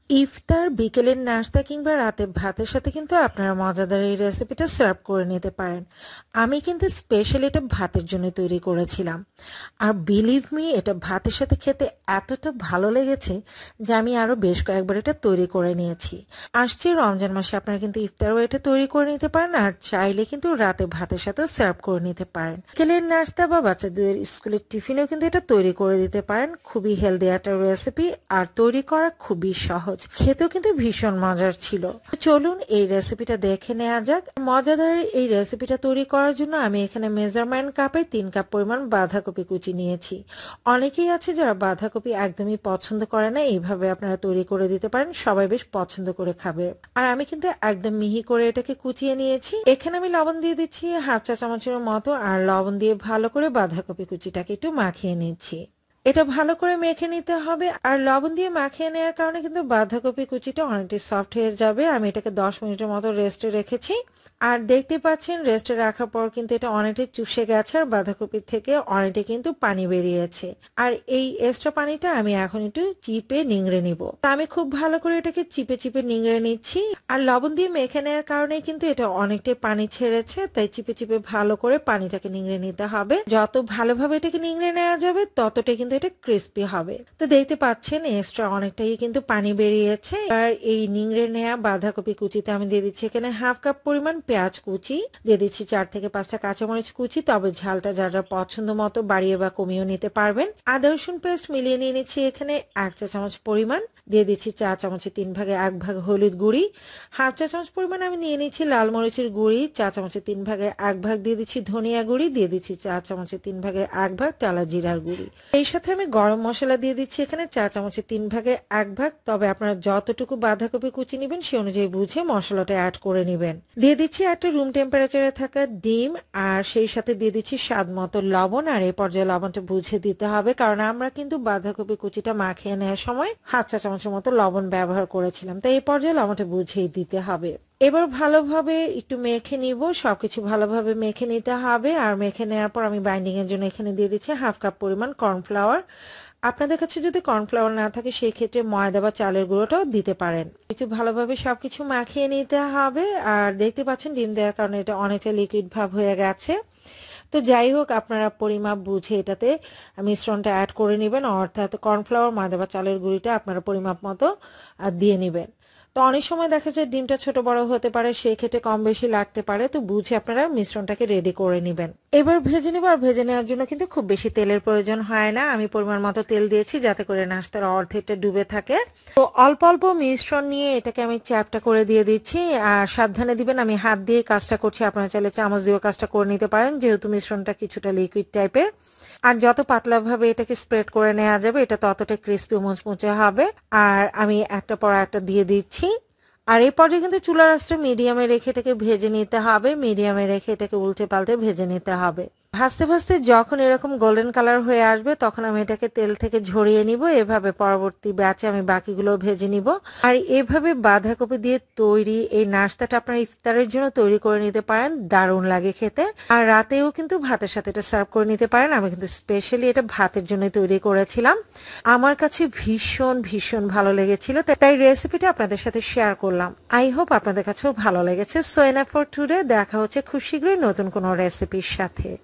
ইফতার, বিকেলের নাস্তা কিংবা রাতের ভাতের সাথে কিন্তু আপনারা মজাদার এই রেসিপিটা সার্ভ করে নিতে পারেন। আমি কিন্তু স্পেশালি এটা ভাতের জন্য তৈরি করেছিলাম। আর বিলিভ মি, এটা ভাতের সাথে খেতে এতটা ভালো লেগেছে যে আমি আরো বেশ কয়েকবার এটা তৈরি করে নিয়েছি। আসছে রমজান মাসে আপনারা কিন্তু ইফতারও এটা তৈরি করে নিতে পারেন, আর চাইলে কিন্তু রাতে ভাতের সাথেও সার্ভ করে নিতে পারেন। বিকেলের নাস্তা বা বাচ্চাদের স্কুলের টিফিনেও কিন্তু এটা তৈরি করে দিতে পারেন। খুবই হেলদি একটা রেসিপি, আর তৈরি করা খুবই সহজ, খেতেও কিন্তু ভীষণ মজার ছিল। চলুন এই রেসিপিটা দেখে নেওয়া যাক। মজাদার এই রেসিপিটা তৈরি করার জন্য আমি এখানে মেজারমেন্ট কাপে 3 কাপ পরিমাণ বাঁধাকপি কুচি নিয়েছি। অনেকেই আছে যারা বাঁধাকপি একদমই পছন্দ করে না, এইভাবে আপনারা তৈরি করে দিতে পারেন, সবাই বেশ পছন্দ করে খাবে। আর আমি কিন্তু একদম মিহি করে এটাকে কুচিয়ে নিয়েছি। এখানে আমি লবণ দিয়ে দিচ্ছি হাফ চা চামচের মতো, আর লবণ দিয়ে ভালো করে বাঁধাকপি কুচিটাকে একটু মাখিয়ে নিচ্ছি। এটা ভালো করে মেখে নিতে হবে, আর লবণ দিয়ে মাখিয়ে নেওয়ার কারণে কিন্তু বাঁধাকপি কুচিটা অনেকটাই সফট হয়ে যাবে। আমি এটাকে 10 মিনিটের মতো রেস্টে রেখেছি, আর দেখতে পাচ্ছেন রেস্টে রাখার পর কিন্তু এটা অনেকটাই চুষে গেছে, আর বাঁধাকপি থেকে অনেকটাই কিন্তু পানি বেরিয়েছে। আর এই এক্সট্রা পানিটা আমি এখন একটু চিপে নিংড়ে নিব। তা আমি খুব ভালো করে এটাকে চিপে চিপে নিংড়ে নিচ্ছি। আর লবণ দিয়ে মেখে নেওয়ার কারণে কিন্তু এটা অনেকটাই পানি ছেড়েছে, তাই চিপে চিপে ভালো করে পানিটাকে নিংড়ে নিতে হবে। যত ভালোভাবে এটাকে নিংড়ে নেওয়া যাবে ততটাই কিন্তু এটা ক্রিস্পি হবে। তো দেখতে পাচ্ছেন এক্সট্রা অনেকটাই কিন্তু পানি বেরিয়েছে। আর এই নিংড়ে নেওয়া বাঁধাকপি কুচিতে আমি দিয়ে দিচ্ছি এখানে হাফ কাপ পরিমাণ পেঁয়াজ কুচি, দিয়ে দিচ্ছি 4 থেকে 5টা কাঁচামরিচ কুচি, তবে ঝালটা যারা পছন্দ মতো বাড়িয়ে বা কমিয়েও নিতে পারবেন। আদা রসুন পেস্ট মিলিয়ে নিয়ে নিচ্ছি এখানে 1 চা চামচ পরিমাণ, দিয়ে দিচ্ছি চা চামচের 3 ভাগে 1 ভাগ হলুদ গুঁড়ি, হাফ চা চামচ পরিমাণ আমি নিয়ে নিচ্ছি লাল মরিচের গুঁড়ি, চা চামচের 3 ভাগে 1 ভাগ দিয়ে দিচ্ছি ধনিয়া গুঁড়ি, দিয়ে দিচ্ছি চা চামচের 3 ভাগে 1 ভাগ টালা জিরার গুঁড়ি। এই সাথে আমি গরম মশলা দিয়ে দিচ্ছি এখানে চা চামচের 3 ভাগে 1 ভাগ, তবে আপনারা যতটুকু বাঁধাকপি কুচি নেবেন সে অনুযায়ী বুঝে মশলাটা অ্যাড করে নেবেন। দিয়ে দিচ্ছি একটা রুম টেম্পারেচারে থাকা ডিম, আর সেই সাথে দিয়ে দিচ্ছি স্বাদ মতো লবণ। আর এই পর্যায়ে লবণটা বুঝে দিতে হবে, কারণ আমরা কিন্তু বাঁধাকপি কুচিটা মাখিয়ে নেওয়ার সময় হাফ চা চামচের মতো লবণ ব্যবহার করেছিলাম, তাই এই পর্যায়ে লবণটা বুঝেই দিতে হবে। এবার ভালোভাবে একটু মেখে নিব, সবকিছু ভালোভাবে মেখে নিতে হবে। আর মেখে নেওয়ার পর আমি বাইন্ডিং এর জন্য এখানে দিয়ে দিচ্ছি হাফ কাপ পরিমাণ কর্নফ্লাওয়ার। আপনাদের কাছে যদি কর্নফ্লাওয়ার না থাকে সেই ক্ষেত্রে ময়দা বা চালের গুঁড়োটাও দিতে পারেন। কিছু ভালোভাবে সবকিছু মাখিয়ে নিতে হবে। আর দেখতে পাচ্ছেন ডিম দেওয়ার কারণে এটা অনেকটা লিকুইড ভাব হয়ে গেছে। তো যাই হোক, আপনারা পরিমাপ বুঝে এটাতে মিশ্রণটা অ্যাড করে নেবেন, অর্থাৎ কর্নফ্লাওয়ার, ময়দা বা চালের গুঁড়িটা আপনারা পরিমাপ মতো দিয়ে নেবেন। তো অনেক সময় দেখা যায় ডিমটা ছোট বড় হতে পারে, সেই ক্ষেত্রে কম বেশি লাগতে পারে, তো বুঝে আপনারা মিশ্রণটাকে রেডি করে নেবেন। এবার ভেজে নেব, আর ভেজে নেওয়ার জন্য কিন্তু খুব বেশি তেলের প্রয়োজন হয় না। আমি পরিমাণ মতো তেল দিয়েছি যাতে করে নাস্তার অর্ধেকটা ডুবে থাকে। তো অল্প অল্প মিশ্রণ নিয়ে এটাকে আমি চ্যাপটা করে দিয়ে দিচ্ছি। আর সাবধানে দিবেন, আমি হাত দিয়ে কাজটা করছি, আপনারা চাইলে চামচ দিয়েও কাজটা করে নিতে পারেন, যেহেতু মিশ্রণটা কিছুটা লিকুইড টাইপের। আর যত পাতলা ভাবে এটাকে স্প্রেড করে নেওয়া যাবে এটা ততটা ক্রিস্পি মুচমুচে হবে। আর আমি একটা পর একটা দিয়ে দিচ্ছি। আর এই পর্যায়ে কিন্তু চুলার আঁচটা মিডিয়ামে রেখে এটাকে ভেজে নিতে হবে, মিডিয়ামে রেখে এটাকে উল্টে পাল্টে ভেজে নিতে হবে। ভাজতে ভাজতে যখন এরকম গোল্ডেন কালার হয়ে আসবে তখন আমি এটাকে তেল থেকে ঝরিয়ে নিব। এভাবে পরবর্তী ব্যাচে আমি বাকিগুলো ভেজে নিব। আর এভাবে বাঁধাকপি দিয়ে তৈরি এই নাস্তাটা আপনারা ইফতারের জন্য তৈরি করে নিতে পারেন, দারুণ লাগে খেতে। আর রাতেও কিন্তু ভাতের সাথে এটা সার্ভ করে নিতে পারেন। আমি কিন্তু স্পেশালি এটা ভাতের জন্য তৈরি করেছিলাম, আমার কাছে ভীষণ ভীষণ ভালো লেগেছিল, তাই রেসিপিটা আপনাদের সাথে শেয়ার করলাম। আই হোপ আপনাদের কাছেও ভালো লেগেছে। সো এনাফ ফর টুডে, দেখা হচ্ছে খুব শীঘ্রই নতুন কোনো রেসিপির সাথে।